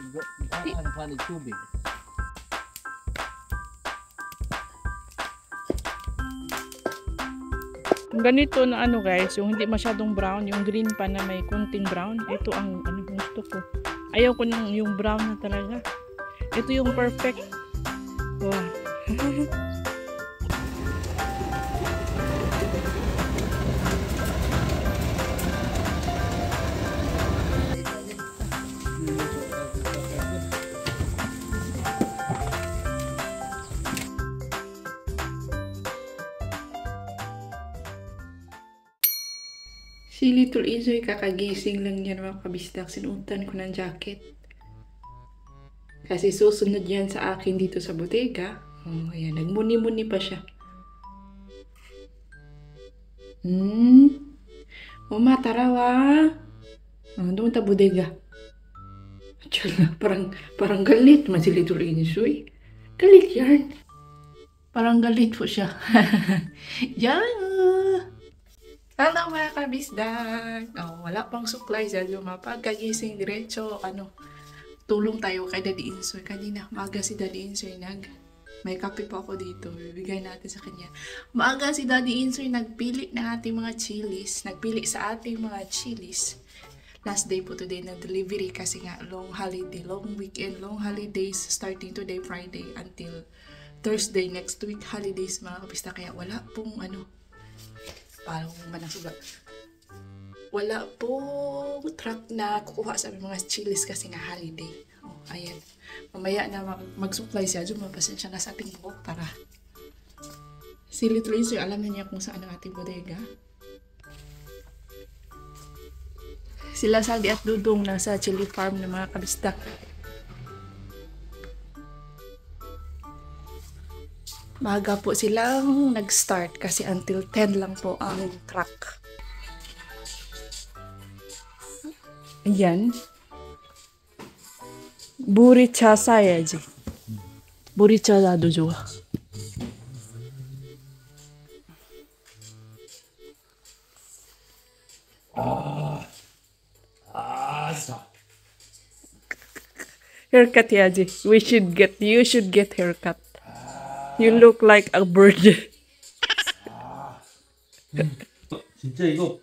Ang panig tubig. Ganito na ano guys, yung hindi masyadong brown, yung green pa na may kunting brown. Ito ang ano gusto ko. Ayaw ko nang yung brown na talaga. Ito yung perfect. Wow. Si Little Izoy kakagising lang niya mga kabisdak. Sinuutan ko ng jacket. Kasi susunod yan sa akin dito sa bodega. Oh, ayan. Nagmuni-muni pa siya. Mama, tarawa. Oh, doon ta bodega. Parang galit man si Little Izoy. Galit yan. Parang galit po siya. Yan. Hello mga kabisdak! Oh, wala pang supply sa lumapag. Kagising diretso, tulong tayo kay Daddy Insoy. Kanina, maaga si Daddy Insoy may kape pa ako dito. Bibigay natin sa kanya. Maaga si Daddy Insoy nagpili ng ating mga chilies. Nagpili sa ating mga chilies. Last day po today na delivery kasi nga long holiday, long weekend, long holidays starting today Friday until Thursday next week holidays mga kabisdak. Kaya wala pong parang manasugat. Wala po truck na kukuha sa mga chilies kasi nga holiday. Oh, ayan. Mamaya na mag-supply siya. Pasensya na sa ating buhok para si Little Izoy alam na niya kung saan ang ating bodega. Sila Sadi at Dudong nasa chili farm ng mga kabisdak. Maaga po silang nag-start kasi until 10 lang po ang truck. Ayan. Buricha sayaji. Buricha 나도 좋아. Haircut yaji. You should get haircut. You look like a bird. 진짜 이거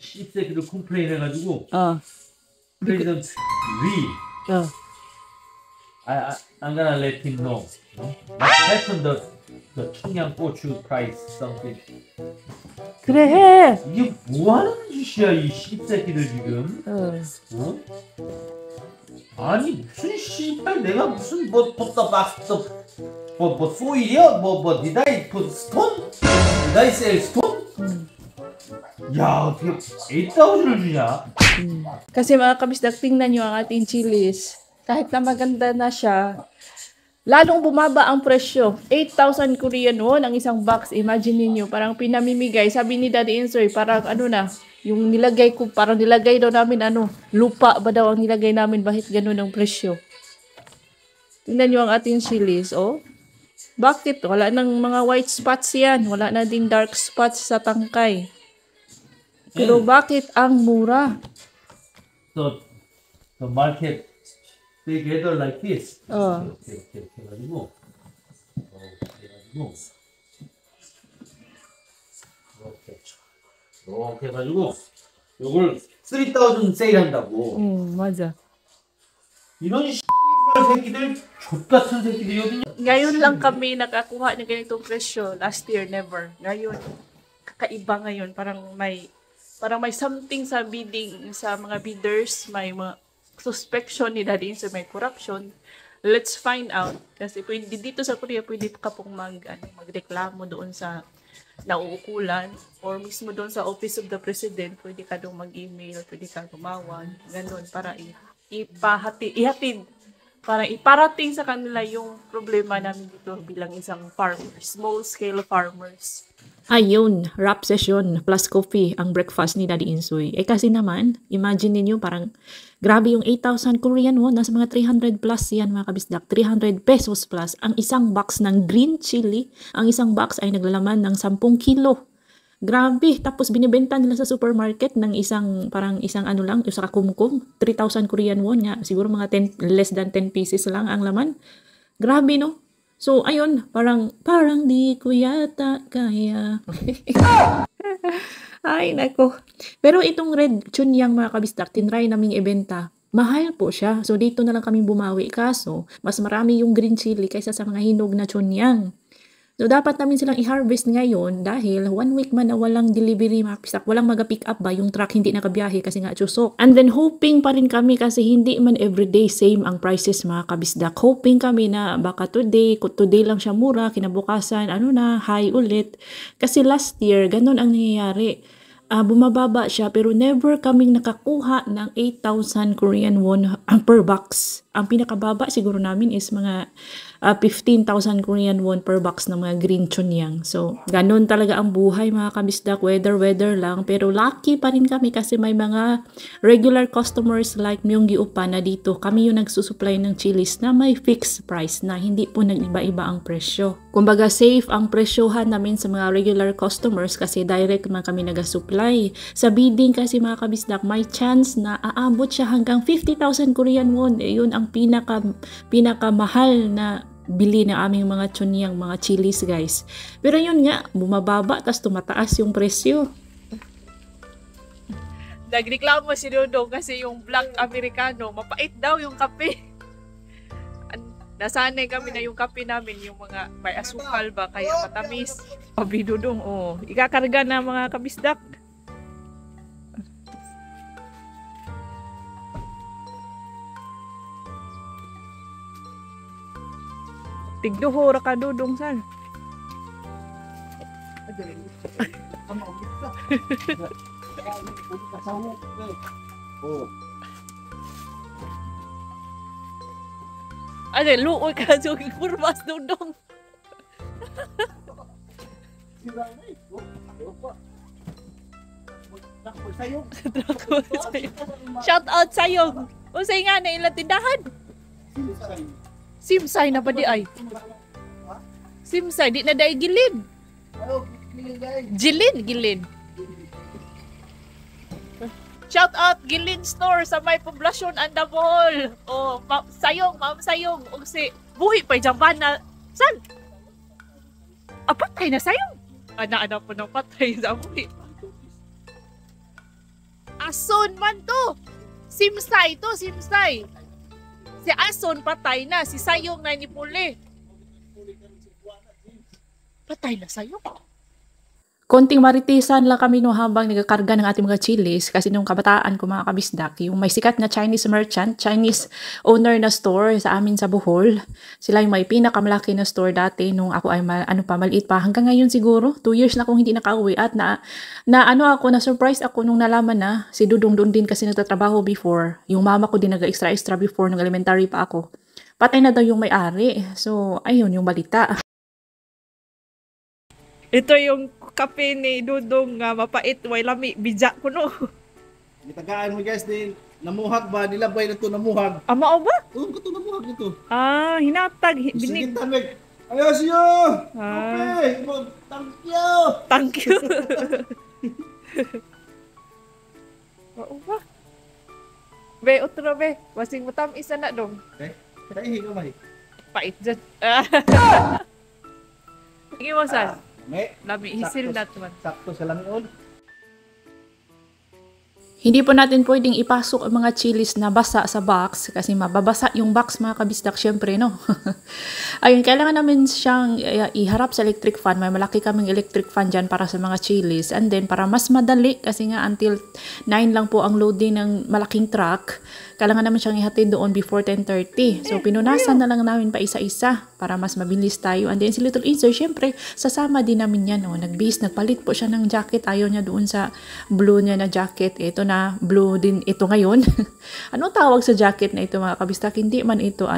씹새끼들 컴플레인 해가지고 프레지던트 I'm gonna let him know. That's on the 청양고추 price something. 그래 해. 이게 뭐하는 짓이야 이 씹새끼들 지금? 어? 아니 무슨 씨발 내가 무슨 뭐 소일이야? 니다이 스톤? 니다이 셀 스톤? 야 어떻게 8,000을 주냐? Kasi mga kabisdak, tingnan nyo ang ating chilies. Kahit na maganda na siya, lalong bumaba ang presyo. 8,000 Korean won ang isang box. Imagine niyo parang pinamimigay. Sabi ni Daddy Insoy, parang yung nilagay ko, parang nilagay daw namin lupa ba daw ang nilagay namin, bakit ganun ang presyo? Tingnan nyo ang ating chilies, oh. Bakit? Wala nang mga white spots yan. Wala na ding dark spots sa tangkay. Pero bakit ang mura? So, the market, they gather like this. 이렇게 해가지고, 이렇게 해가지고, 요걸 3,000 세일한다고. 맞아. 이런 새끼들, 족같은 새끼들이거든요. Ngayon lang kami nakakuha ng ganitong presyo. Last year, never. Ngayon, kakaiba ngayon. Parang may something sa bidding, sa mga bidders, may mga suspicion ni Daddy Insoy, may corruption. Let's find out. Kasi pwede, dito sa Korea, pwede ka pong magreklamo doon sa nauukulan or mismo doon sa Office of the President. Pwede ka doon mag-email, pwede ka gumawag. Ganun, para ihatid. Para iparating sa kanila yung problema namin dito bilang isang farmer, small-scale farmers. Ayun, rap session plus coffee ang breakfast ni Daddy Insoy. Kasi naman, imagine niyo parang grabe yung 8,000 Korean won. Nasa mga 300 plus yan mga kabisdak. 300 pesos plus ang isang box ng green chili. Ang isang box ay naglalaman ng 10 kilo Grabe. Tapos binibenta nila sa supermarket ng parang isang ano lang, isa kakumkum, 3,000 Korean won nga. Siguro mga 10, less than 10 pieces lang ang laman. Grabe, no? So, ayun, parang di ko yata kaya. Ay, nako. Pero itong red chunyang mga kabisdak, tinry naming ibenta. Mahal po siya. So, dito na lang kami bumawi. Kaso, mas marami yung green chili kaysa sa mga hinog na chunyang. So, dapat namin silang i-harvest ngayon dahil 1 week man na walang delivery, mga kabisdak. Walang mag-pick up ba yung truck, hindi nakabiyahe kasi nga chusok. And then, hoping pa rin kami kasi hindi man everyday same ang prices, mga kabisdak. Hoping kami na baka today lang siya mura, kinabukasan, high ulit. Kasi last year, ganun ang nangyayari. Bumababa siya pero never kaming nakakuha ng 8,000 Korean won per box. Ang pinakababa siguro namin is mga 15,000 Korean won per box ng mga green chunyang. So, ganun talaga ang buhay mga kabisdak, weather lang. Pero lucky pa rin kami kasi may mga regular customers like Myunggi Upa na dito. Kami yung nagsusupply ng chilies na may fixed price na hindi po nag-iba-iba ang presyo. Kumbaga safe ang presyohan namin sa mga regular customers kasi direct man kami nag-supply. Sa bidding kasi mga kabisdak, may chance na aabot siya hanggang 50,000 Korean won. Yun ang pinakamahal na bili ng aming mga chunyang, mga chilies guys. Pero yun nga, bumababa tas tumataas yung presyo. Nagreklamo si Dodong kasi yung black Americano, mapait daw yung kape. Nasanay kami na yung kape namin, yung mga may asukal ba, kaya matamis. Sabi Dodong, ikakarga na mga kabisdak. Tigduhora ka Dodong san. Ano, luoy ka sa kurmas Dodong. Shout out sa'yo. Usay nga na ilang tindahan. Simsay na ba di ay? Simsay, di na dahil gilid. Gilid. Shout out Gilid Store sa may poblasyon Andamol. Ma'am Sayong. O si buhi pa dyan ba na, san? Patay na Sayong. Ana po ng patay sa buhi. Ason man to. Simsay. Si Ason patay na, si Sayong na ni Puli. Patay na Sayong. Konting maritisan lang kami no habang nagakarga ng ating mga chilies kasi nung kabataan ko mga kabisdak, yung may sikat na Chinese merchant, Chinese owner na store sa amin sa Bohol. Sila yung may pinakamalaki na store dati nung ako ay maliit pa. Hanggang ngayon siguro, 2 years na akong hindi nakauwi at na-surprise ako nung nalaman na si Dudong doon din kasi nagtatrabaho before. Yung mama ko din nag-extra before nung elementary pa ako. Patay na daw yung may-ari. So, ayun yung balita. Ito yung kape ni Dudong nga mapait, way lami, bijak ko no. Gitagaan mo guys, namuhag ba? Nilabay na ito namuhag. Mao ba? Oo, ito namuhag ito. Hinatag, Sige, tamig. Ayos yo! Okay, thank you! Thank you. Mao ba? Be, otro be. Wasing matam isa na dong. Okay, kaihi ka ba? Pait dyan. Sige mo saan? May, Lami, hisil na naman. sakto sa langon. Hindi po natin pwedeng ipasok ang mga chilies na basa sa box kasi mababasa yung box mga kabisdak syempre, no? Ayun, kailangan namin siyang iharap sa electric fan. May malaki kaming electric fan dyan para sa mga chilies. And then, para mas madali kasi nga until 9 lang po ang loading ng malaking truck, kailangan naman siyang ihatid doon before 10:30. So, pinunasan na lang namin pa isa-isa para mas mabilis tayo. And then, si Little Inser, syempre, sasama din namin yan. Oh. Nagpalit po siya ng jacket. Ayaw niya doon sa blue niya na jacket. Ito na, blue din ito ngayon. Ano tawag sa jacket na ito mga kabistak? Hindi man ito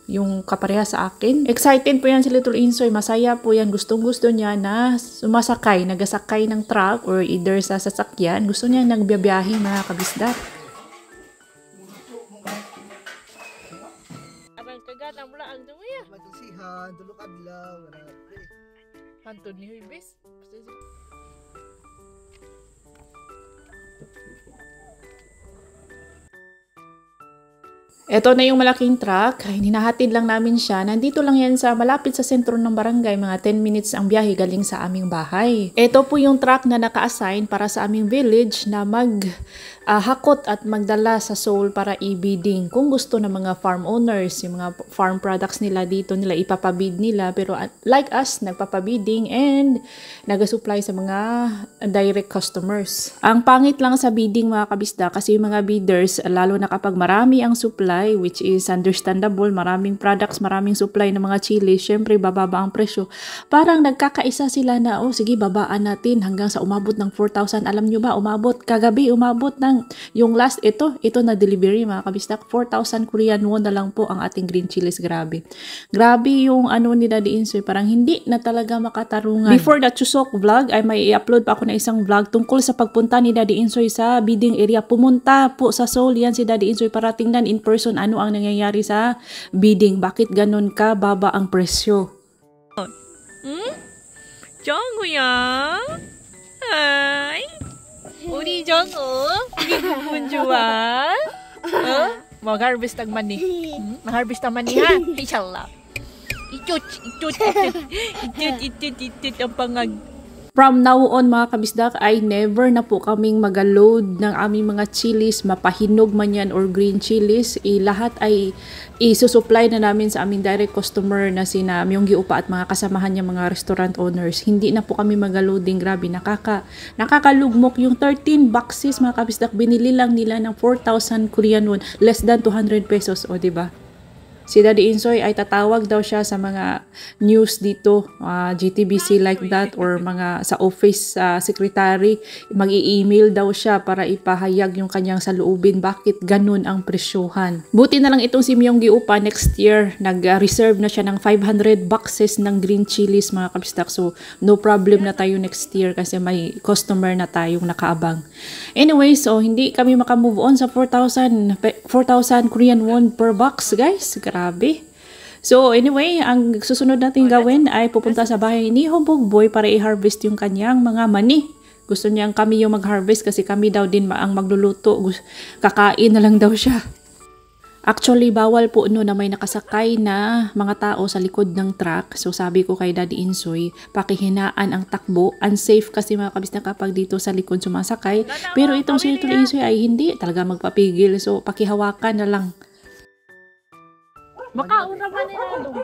yung kapareha sa akin. Excited po yan si Little Insoy. Masaya po yan. Gustong-gusto niya na sumasakay, nagasakay ng truck or either sa sasakyan. Gusto niya nagbiyahe mga kabisdak. Abang kagana mula ang dumaya. Magsihan, tulog adlaw. Hantod ni Huibis. Ito na yung malaking truck. Hinahatid lang namin siya. Nandito lang yan sa malapit sa sentro ng barangay. Mga 10 minutes ang biyahe galing sa aming bahay. Ito po yung truck na naka-assign para sa aming village na hakot at magdala sa Seoul para i-bidding. Kung gusto ng mga farm owners, yung mga farm products nila dito nila ipapabid nila. Pero like us, nagpapabidding and nag-supply sa mga direct customers. Ang pangit lang sa bidding mga kabisda kasi yung mga bidders, lalo na kapag marami ang supply, which is understandable, maraming products, maraming supply ng mga chili, syempre bababa ang presyo. Parang nagkakaisa sila na, oh sige babaan natin hanggang sa umabot ng 4,000. Alam nyo ba, kagabi umabot ng yung last ito na delivery mga kabisdak, 4,000 Korean won na lang po ang ating green chilies. Grabe yung ano ni Daddy Insoy, parang hindi na talaga makatarungan. Before the Chuseok vlog ay may i-upload pa ako na isang vlog tungkol sa pagpunta ni Daddy Insoy sa bidding area. Pumunta po sa Seoul yan si Daddy Insoy para tingnan in person ano ang nangyayari sa bidding, bakit ganun ka baba ang presyo. 정우야. 아이. 우리 정우. 우리 부분 좋아. mag-harvest ang mani. Mag-harvest ang mani ha. Inshallah. Itut ang pangag. From now on mga kabisdak ay never na po kaming mag-load ng aming mga chilies, mapahinog man yan or green chilies. Lahat ay isusupply na namin sa aming direct customer na sina Myunggi Upa at mga kasamahan niya mga restaurant owners. Hindi na po kami mag-loading. Grabe, nakakalugmok yung 13 boxes mga kabisdak. Binili lang nila ng 4,000 Korean won, less than 200 pesos. O diba? Si Daddy Insoy ay tatawag daw siya sa mga news dito, GTBC like that, or mga sa office secretary, mag-i-email daw siya para ipahayag yung kanyang saloobin bakit ganun ang presyohan. Buti na lang itong si Myunggi Upa, next year nag-reserve na siya ng 500 boxes ng green chilies mga kabistak, so no problem na tayo next year kasi may customer na tayong nakaabang. Anyway, so hindi kami makamove on sa 4,000 Korean won per box guys. Grabe. So anyway, ang susunod natin gawin ay pupunta sa bahay ni Hubog Boy para i-harvest yung kanyang mga mani. Gusto niyang kami yung mag-harvest kasi kami daw din ang magluluto. Kakain na lang daw siya. Actually, bawal po no na may nakasakay na mga tao sa likod ng truck. So sabi ko kay Daddy Insoy, pakihinaan ang takbo. Unsafe kasi mga kabis na kapag dito sa likod sumasakay. Pero itong si Daddy Insoy ay hindi talaga magpapigil. So pakihawakan na lang. Makaon naman nila doon.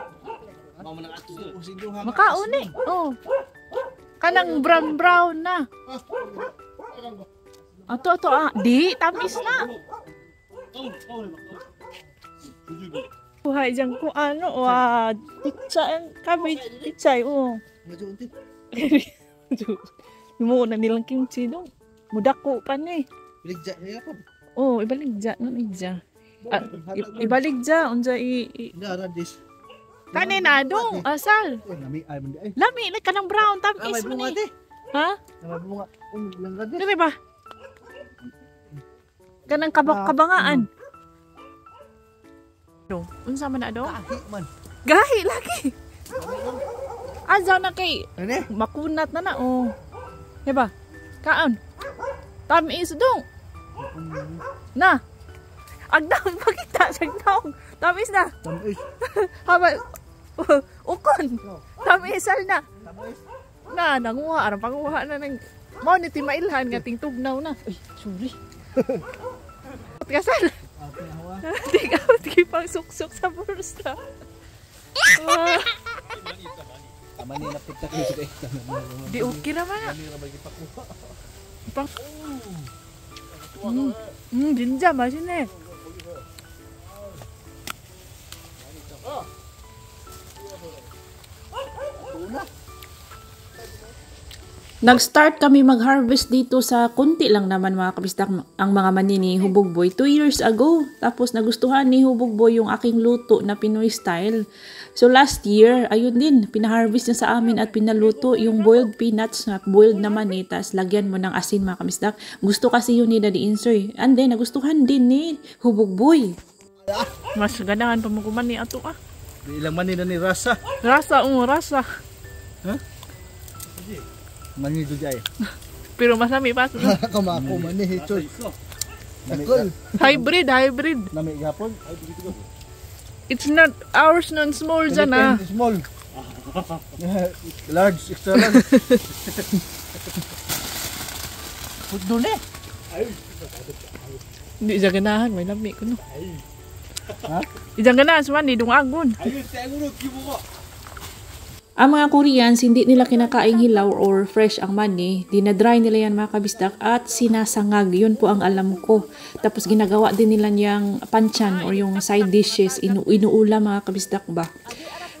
Makaon eh. Oh. Kanang brown na. Ato. Di, tamis na. Buhay dyan kung ano. Pizza and cabbage. Pizza oh. Mo na nilang kimchi doon. Mudako pa ni. Baligja niya pa. Oh, ibaligja. Ibaligja. Unja Radis. kanina dong, asal. Lami, like kanang brown. Tamis mo ni. Ha? May bunga. Radis. Dili ba? Kanang kabangaan. Unsa man na do? Gahi man. Gahi lagi. Azaw na kay Ano? makunat na oh. Diba? Kaon. Tamis dong. Na. Agdaw pakita sa agdaw. Tamis na. Tamis. Haba ukon. Tamisal na. Tamis. Na nanguha arang panguha na nang mao ni timailhan nga ting tugnaw na. Ay, sorry. Kasal. Ikaw, pang suksok sa bursa. Mani na pita ko sa ito. Di okay naman na. Pang... 진짜 맛있네. Nag-start kami mag-harvest dito sa kunti lang naman mga kabistak ang mga mani ni Hubog Boy 2 years ago. Tapos nagustuhan ni Hubog Boy yung aking luto na Pinoy style. So last year, ayun din, pinaharvest niya sa amin at pinaluto yung boiled peanuts at boiled na mani. Tapos lagyan mo ng asin mga kabistak. Gusto kasi yun ni Daddy Insoy. And then nagustuhan din ni Hubog Boy. Mas ganahan pa mo kumani ato ah. Ilang mani na ni Rasa. Rasa, rasa. Ha? Mani do jay. Pero masami pa. Kamako mani hitoy. Takol. Hybrid. Nami gapon. Ay dito. It's not ours non small dyan ah. Small. Large, extra large. Put doon eh. Hindi siya ganahan, may lami ko no. Ha? Hindi siya ganahan, suwan, di dungagon. Ayun, seguro kibo ko. Ang mga Koreans, hindi nila kinakaing hilaw or fresh ang mani. Dinadry nila yan mga kabisdak at sinasangag. Yun po ang alam ko. Tapos ginagawa din nila niyang panchan or yung side dishes. Inuula mga kabisdak ba.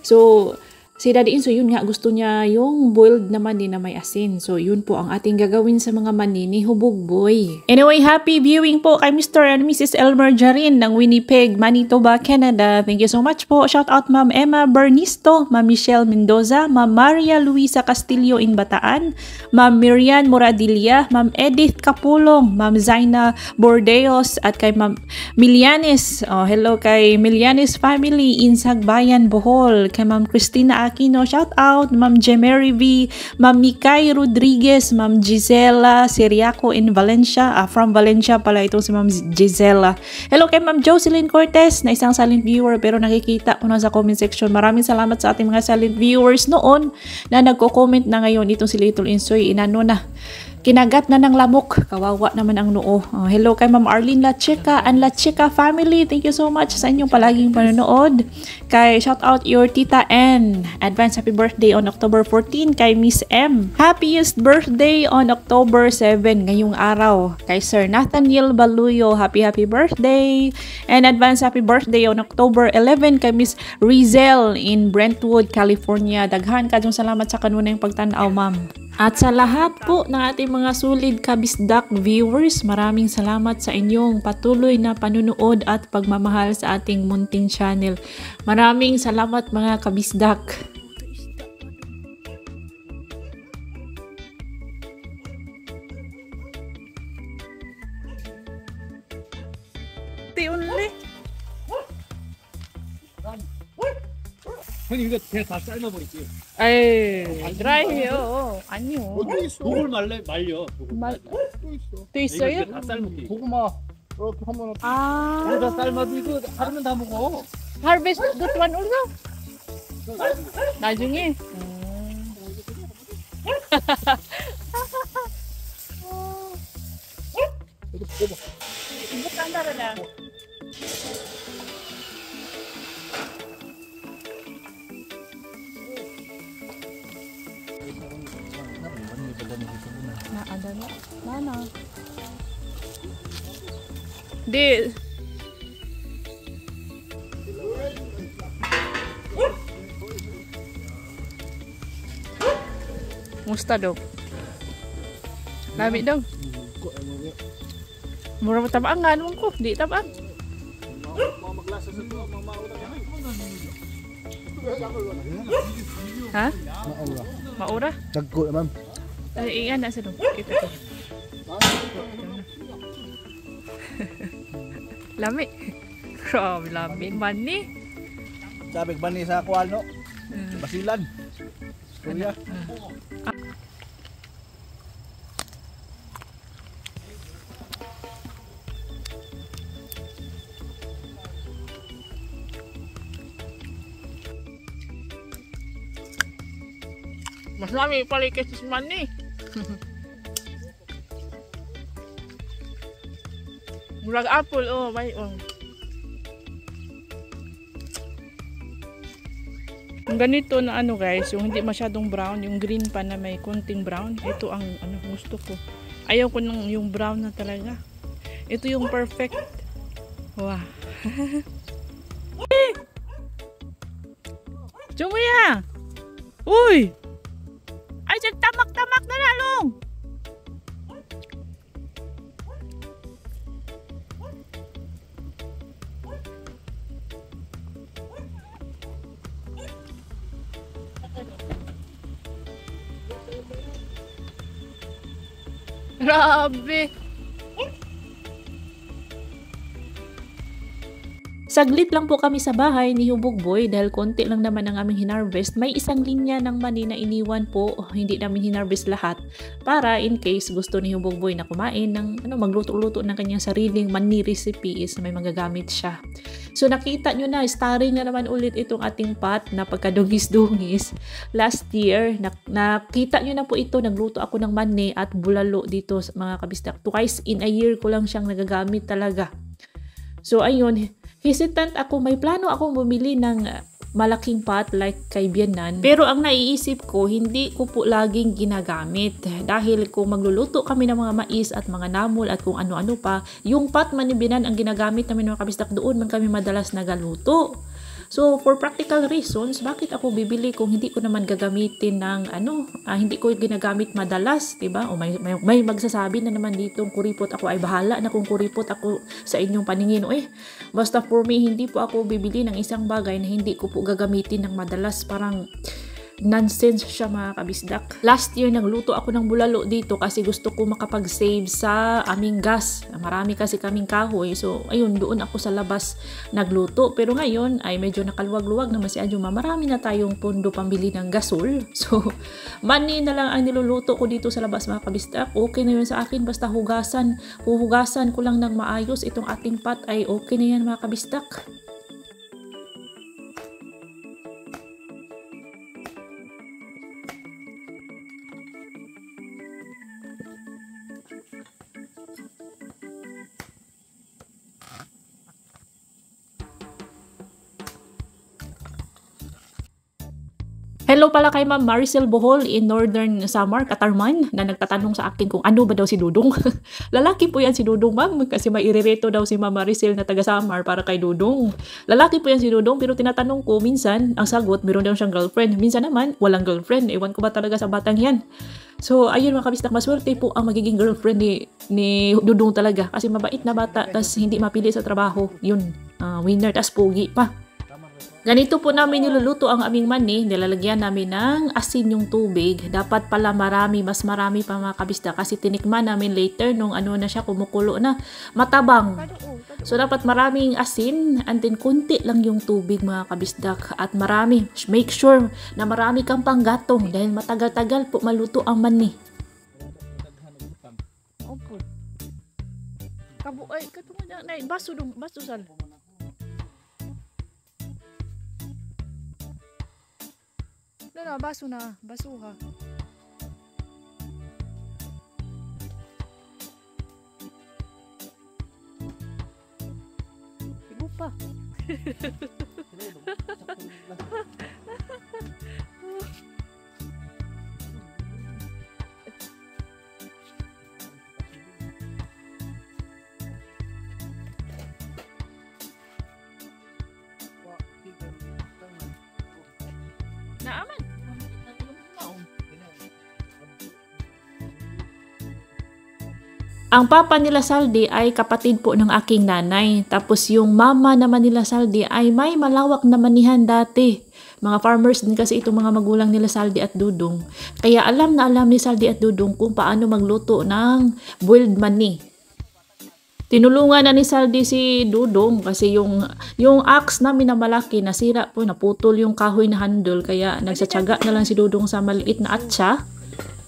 So, si Daddy Inso, yun nga, gusto niya yung boiled na mani na may asin. So, yun po ang ating gagawin sa mga mani ni Hubog Boy. Anyway, happy viewing po kay Mr. and Mrs. Elmer Jarin ng Winnipeg, Manitoba, Canada. Thank you so much po. Shout out Ma'am Emma Bernisto, Ma'am Michelle Mendoza, Ma'am Maria Luisa Castillo in Bataan, Ma'am Miriam Moradilla, Ma'am Edith Capulong, Ma'am Zaina Bordeos, at kay Ma'am Milianes. Oh, hello kay Milianes family in Sagbayan, Bohol. Kay Ma'am Christina Aquino, shout out, Ma'am Jemery V, Ma'am Mikay Rodriguez, Ma'am Gisela Siriaco in Valencia, from Valencia pala itong si Ma'am Gisela. Hello kay Ma'am Jocelyn Cortez, na isang silent viewer pero nakikita ko na sa comment section. Maraming salamat sa ating mga silent viewers noon na nagko-comment na ngayon. Itong si Little Insoy, inano na, kinagat na ng lamok. Kawawa naman ang noo. Hello kay Ma'am Arlene Lacheca and Lacheca family. Thank you so much sa inyong palaging panonood. Kay shout out your Tita N. Advance happy birthday on October 14 kay Miss M. Happiest birthday on October 7 ngayong araw. Kay Sir Nathaniel Baluyo, happy birthday. And advance happy birthday on October 11 kay Miss Rizel in Brentwood, California. Daghan kadtong salamat sa kanunay pagtan-aw, ma'am. At sa lahat po ng ating mga solid kabisdak viewers, maraming salamat sa inyong patuloy na panunood at pagmamahal sa ating munting channel. Maraming salamat mga kabisdak. Only. 형님 이거 배다 삶아버릴게요. Ay, dry. Oo. Anyo. 독을 말려. 또 있어요? 다 삶을게. 고구마. 이렇게 한번 Ah. 이거 다 삶아도 이거 하루면 다 먹어. Harvest that one also? 나중에? Bukan na. Ada na. Mana? Di. Musta dong? Lami dong. Mura tabang nga naman ko. Di tabang. Ha? Maura? Dagko naman. Ay, iyan na sa dong. Kita ko. Lami. Grabe, lami. Mani. Sabi ba ni sa kuano? Basilan. Kuya. Mas lami pala kasi si Mani. Murag apple, oh, may, oh. Yung ganito na ano guys, yung hindi masyadong brown, yung green pa na may konting brown, ito ang ano gusto ko. Ayaw ko nung yung brown na talaga. Ito yung perfect. Wow. Jumuya! Uy! Ay, tamak-tamak na lalong! Grabe! Saglit lang po kami sa bahay ni Hubog Boy dahil konti lang naman ang aming hinarvest. May isang linya ng mani na iniwan po, hindi namin hinarvest lahat para in case gusto ni Hubog Boy na kumain ng magluto-luto ng kanyang sariling mani recipe is may magagamit siya. So nakita nyo na, starring na naman ulit itong ating pot na pagkadungis-dungis. Last year, nakita nyo na po ito, nagluto ako ng mani at bulalo dito mga kabisdak. Twice in a year ko lang siyang nagagamit talaga. So ayun, hesitant ako, may plano akong bumili ng malaking pot like kay Bianan. Pero ang naiisip ko, hindi ko po laging ginagamit. Dahil kung magluluto kami ng mga mais at mga namol at kung ano-ano pa, yung pot man ni Bianan ang ginagamit namin mga kabisdak, doon man kami madalas nagaluto. So, for practical reasons, bakit ako bibili kung hindi ko naman gagamitin ng hindi ko ginagamit madalas, diba? O may magsasabi na naman dito, kuripot ako, ay bahala na kung kuripot ako sa inyong paningin. Basta for me, hindi po ako bibili ng isang bagay na hindi ko po gagamitin ng madalas. Parang nonsense siya mga kabisdak. Last year, nagluto ako ng bulalo dito kasi gusto ko makapag-save sa aming gas. Marami kasi kaming kahoy. So, ayun, doon ako sa labas nagluto. Pero ngayon, ay medyo nakaluwag-luwag naman si Anjuma. Marami na tayong pondo pambili ng gasol. So, mani na lang ang niluluto ko dito sa labas mga kabisdak. Okay na yun sa akin. Basta hugasan. Huhugasan ko lang ng maayos. Itong ating pot ay okay na yan mga kabisdak. Hello pala kay Ma'am Maricel Bohol in Northern Samar, Katarman, na nagtatanong sa akin kung ano ba daw si Dudong. Lalaki po yan si Dudong, ma'am, kasi may irereto daw si Ma'am Maricel na taga Samar para kay Dudong. Lalaki po yan si Dudong, pero tinatanong ko minsan, ang sagot, meron daw siyang girlfriend. Minsan naman, walang girlfriend. Ewan ko ba talaga sa batang yan. So, ayun mga kabisdak, maswerte po ang magiging girlfriend ni Dudong talaga. Kasi mabait na bata, tas hindi mapili sa trabaho. Yun, winner, tas pogi pa. Ganito po namin niluluto ang aming mani, nilalagyan namin ng asin yung tubig. Dapat pala mas marami pa mga kabisda kasi tinikman namin later nung na siya, kumukulo na, matabang. So dapat maraming asin and then kunti lang yung tubig mga kabisdak at marami. Make sure na marami kang panggatong dahil matagal-tagal po maluto ang mani. Opo. Kabo ay katong na baso sal. Baso na, basuha. Ibu pa. Naaman. Ang papa nila Saldi ay kapatid po ng aking nanay. Tapos yung mama naman nila Saldi ay may malawak na manihan dati. Mga farmers din kasi itong mga magulang nila Saldi at Dudong. Kaya alam na alam ni Saldi at Dudong kung paano magluto ng boiled mani. Tinulungan na ni Saldi si Dudong kasi yung axe namin na malaki nasira po, naputol yung kahoy na handle. Kaya nagsatsaga na lang si Dudong sa maliit na atsa.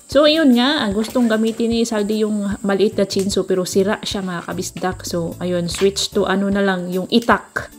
So, ayun nga, gustong gamitin ni Saldi yung maliit na chinso pero sira siya mga kabisdak. So, ayun, switch to na lang, yung itak.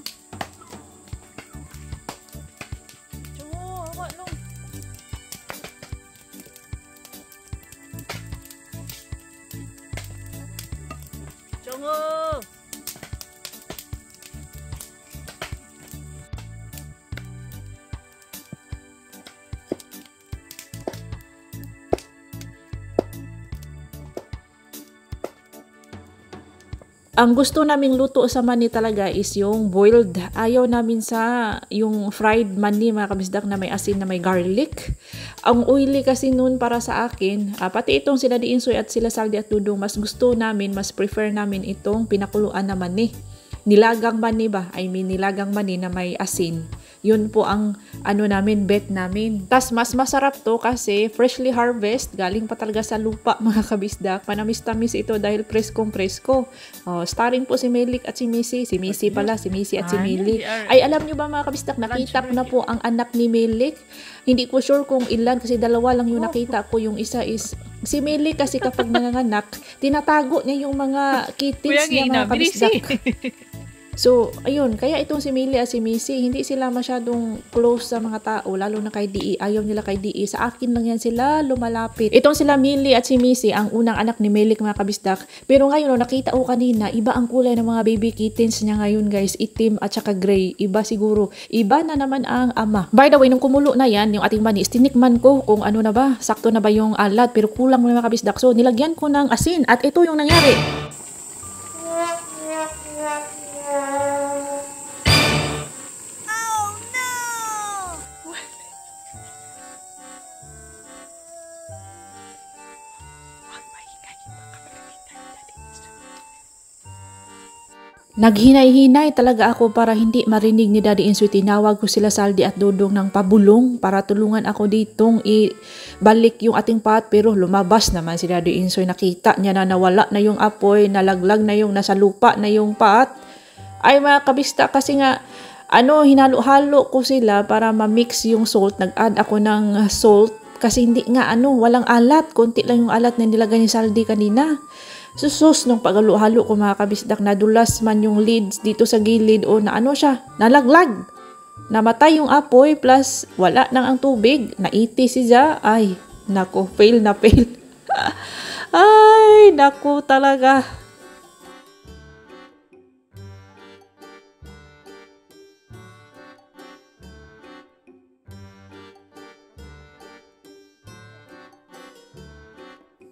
Ang gusto naming luto sa mani talaga is yung boiled. Ayaw namin sa yung fried mani mga kabisdak na may asin na may garlic. Ang oily kasi nun para sa akin, pati itong sila Di Insoy at sila Saldi at Dudong, mas gusto namin, mas prefer namin itong pinakuluan na mani. nilagang mani ba? I mean, nilagang mani na may asin. Yun po ang namin, bet namin. Tas mas masarap to kasi freshly harvest, galing pa talaga sa lupa mga kabisdak. Manamis-tamis ito dahil preskong-presko. Starring po si Melik at si Missy. Si Missy pala, si Missy at si Melik. Ay, alam nyo ba mga kabisdak, nakita ko na po ang anak ni Melik. Hindi ko sure kung ilan kasi dalawa lang yung nakita ko. Yung isa is si Melik kasi kapag nanganganak, tinatago niya yung mga kittens niya mga kabisdak. So, ayun, kaya itong si Millie at si Missy, hindi sila masyadong close sa mga tao, lalo na kay DE. Ayaw nila kay DE. Sa akin lang yan sila lumalapit. Itong sila Millie at si Missy, ang unang anak ni Melik mga kabisdak. Pero ngayon, nakita ko kanina, iba ang kulay ng mga baby kittens niya ngayon guys. Itim at saka gray. Iba siguro. Iba na naman ang ama. By the way, nung kumulo na yan, yung ating manis, tinikman ko kung ano na ba, sakto na ba yung alat. Pero kulang mga kabisdak. So, nilagyan ko ng asin. At ito yung nangyari. Naghinay-hinay talaga ako para hindi marinig ni Daddy Insoy. Tinawag ko sila Saldi at Dodong ng pabulong para tulungan ako ditong ibalik yung ating pot. Pero lumabas naman si Daddy Insoy. Nakita niya na nawala na yung apoy, nalaglag na yung nasa lupa na yung pot. Ay mga kabista, kasi nga hinalo-halo ko sila para ma-mix yung salt. Nag-add ako ng salt kasi hindi nga walang alat. Konti lang yung alat na nilagay ni Saldi kanina. Susos nung pagalo-halo ko mga kabisdak, nadulas man yung leads dito sa gilid o nalaglag. Namatay yung apoy plus wala nang ang tubig. Naiti siya. Ay, naku, fail na fail. Ay, naku talaga.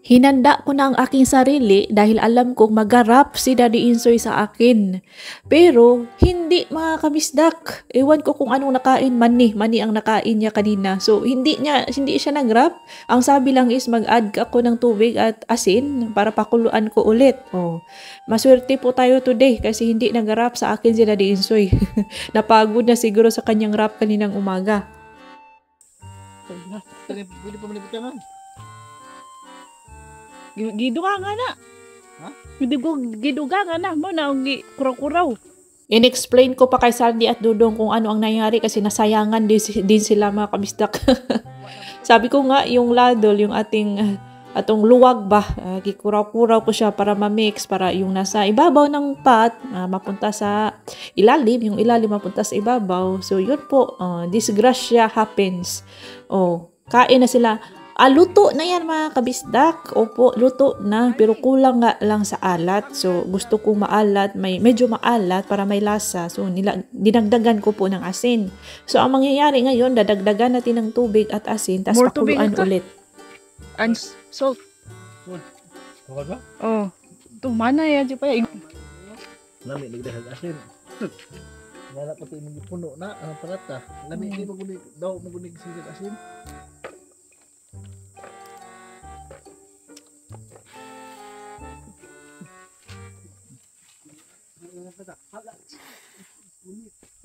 Hinanda ko na ang aking sarili dahil alam kong magarap si Daddy Insoy sa akin. Pero, hindi mga kabisdak. Ewan ko kung anong nakain. Mani ang nakain niya kanina. So, hindi siya nagrap. Ang sabi lang is mag-add ako ng tubig at asin para pakuluan ko ulit. Maswerte po tayo today kasi hindi nagrap sa akin si Daddy Insoy. Napagod na siguro sa kanyang rap kaninang umaga. Pwede pa malipit ka man. Giduga nga na. Ha? Giduga nga na. Mo na kuraw-kuraw. In-explain ko pa kay Saldi at Dodong kung ano ang nangyari kasi nasayangan din sila mga kabisdak. Sabi ko nga, yung ladol, yung atong luwag ba, kikuraw-kuraw ko siya para ma-mix, para yung nasa ibabaw ng pot, mapunta sa ilalim, yung ilalim mapunta sa ibabaw. So, yun po, disgrasya happens. Kain na sila. Luto na yan mga kabisdak. Opo, luto na. Pero kulang nga lang sa alat. So, gusto kong maalat. Medyo maalat para may lasa. So, dinagdagan ko po ng asin. So, ang mangyayari ngayon, dadagdagan natin ng tubig at asin. Tapos pakuluan ulit. And salt. Huwag ba? Oh. Ito, mana yan. Di pa yan. Lami, nagdahal asin. Wala pa ito yung puno na. Ang parata. Lami, hindi magunig. Daw magunig sigat asin.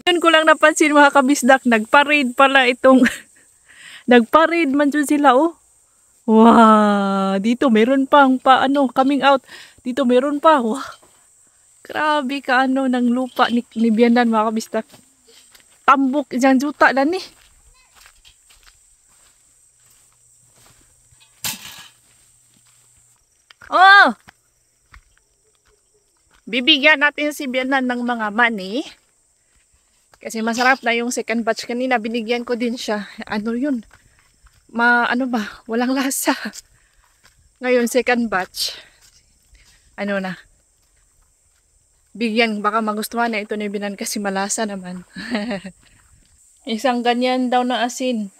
Yun ko lang napansin mga kabisdak, nagparade pala itong nagparade man dyan sila Wow, dito meron pang coming out. Dito meron pa. Wow. Grabe ka ng lupa ni Bianan mga kabisdak. Tambok dyan juta na ni. Bibigyan natin si Bianan ng mga money. Kasi masarap na yung second batch kanina. Binigyan ko din siya. Yun? Walang lasa. Ngayon, second batch. Bigyan, baka magustuhan na ito ni Bianan kasi malasa naman. Isang ganyan daw na asin.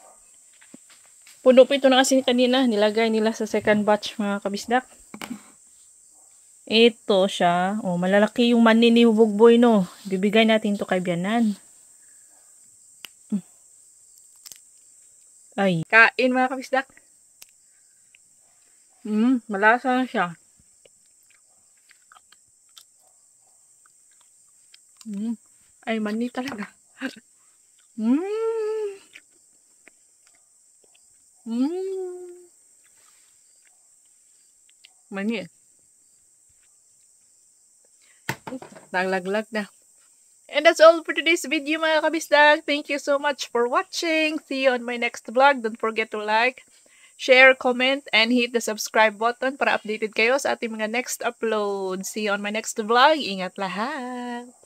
Puno po ito ng asin kanina. Nilagay nila sa second batch mga kabisdak. Ito siya. Malalaki yung mani ni Hubugboy, no. Bibigay natin ito kay Bianan. Ay. Kain mga kabisdak. Malasa na siya. Ay, mani talaga. Mm. Mm. Mani eh. Naglaglag na. And that's all for today's video mga kabisdak. Thank you so much for watching. See you on my next vlog. Don't forget to like, share, comment, and hit the subscribe button para updated kayo sa ating mga next upload. See you on my next vlog. Ingat lahat!